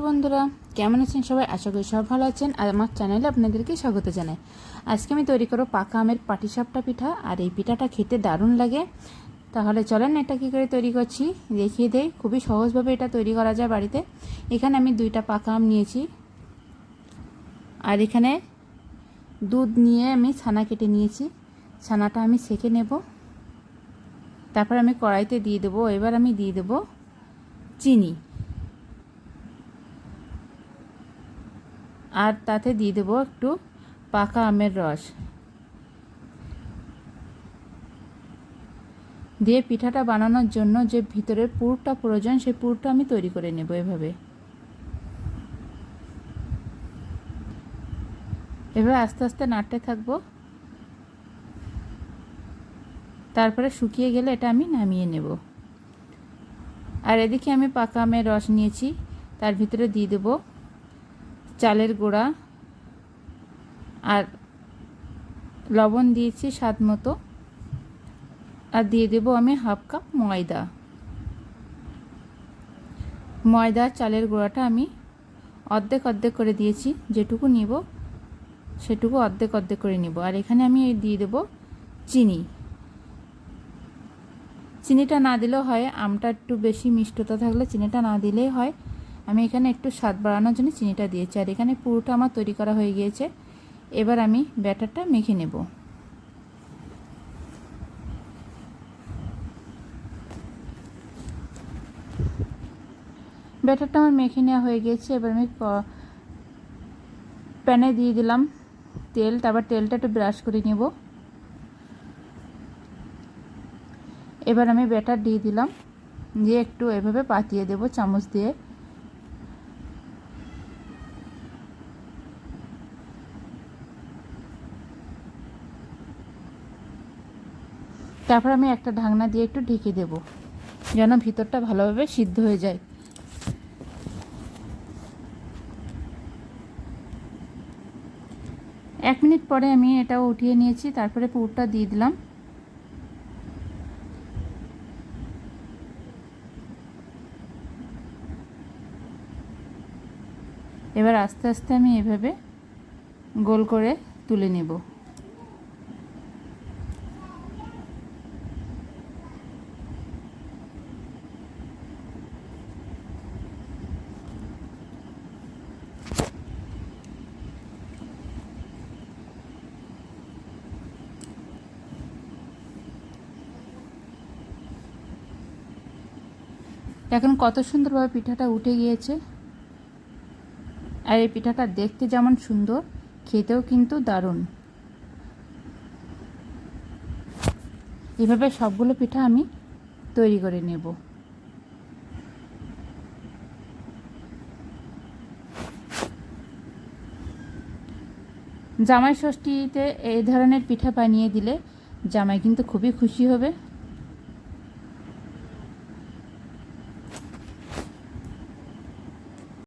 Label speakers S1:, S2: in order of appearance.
S1: বন্ধুরা কেমন আছেন সবাই? আশা করি সব ভালো আছেন। আর আমার চ্যানেলে আপনাদেরকে স্বাগত জানাই। আজকে আমি তৈরি করব পাকা আমের পাটিসাপটা পিঠা। আর এই পিঠাটা খেতে দারুণ লাগে। তাহলে চলেন এটা কী করে তৈরি করছি দেখিয়ে দেই। খুবই সহজভাবে এটা তৈরি করা যায় বাড়িতে। এখানে আমি 2টা পাকা আম নিয়েছি, আর এখানে দুধ নিয়ে আমি ছানা কেটে নিয়েছি। ছানাটা আমি সেঁকে নেব, তারপর আমি কড়াইতে দিয়ে দেবো। এবার আমি দিয়ে দেবো চিনি, আর তাতে দিয়ে দেবো একটু পাকা আমের রস। দিয়ে পিঠাটা বানানোর জন্য যে ভিতরের পুরটা প্রয়োজন সেই পুরটা আমি তৈরি করে নেব। এভাবে আস্তে আস্তে নাড়তে থাকবো। তারপরে শুকিয়ে গেলে এটা আমি নামিয়ে নেব। আর এদিকে আমি পাকা আমের রস নিয়েছি, তার ভিতরে দিয়ে দেব চালের গুঁড়া, আর লবণ দিয়েছি স্বাদ মতো, আর দিয়ে দেব আমি হাফ কাপ ময়দা। চালের গুঁড়াটা আমি অর্ধেক অর্ধেক করে দিয়েছি, যেটুকু নিব সেটুকু অর্ধেক অর্ধেক করে নিব। আর এখানে আমি দিয়ে দেব চিনিটা না দিলেও হয়, আমটা একটু বেশি মিষ্টতা থাকলে চিনিটা না দিলেই হয়। আমি এখানে একটু স্বাদ বাড়ানোর জন্য চিনিটা দিয়েছি। আর এখানে পুরোটা আমার তৈরি করা হয়ে গিয়েছে। এবার আমি ব্যাটারটা মেখে নেব। ব্যাটারটা আমার মেখে নেওয়া হয়ে গিয়েছে। এবার আমি প্যানে দিয়ে দিলাম তেল, তারপর তেলটা একটু ব্রাশ করে নেব। এবার আমি ব্যাটার দিয়ে দিলাম, দিয়ে একটু এভাবে পাতিয়ে দেব চামচ দিয়ে। তারপর আমি একটা ঢাকনা দিয়ে একটু ঢেকে দেব, যেন ভিতরটা ভালোভাবে সিদ্ধ হয়ে যায়। এক মিনিট পরে আমি এটা উঠিয়ে নিয়েছি। তারপরে পুরটা দিয়ে দিলাম। এবার আস্তে আস্তে আমি এভাবে গোল করে তুলে নেব। এখন কত সুন্দরভাবে পিঠাটা উঠে গিয়েছে। আর এই পিঠাটা দেখতে যেমন সুন্দর, খেতেও কিন্তু দারুণ। এভাবে সবগুলো পিঠা আমি তৈরি করে নেব। জামাই ষষ্ঠীতে এই ধরনের পিঠা বানিয়ে দিলে জামাই কিন্তু খুবই খুশি হবে।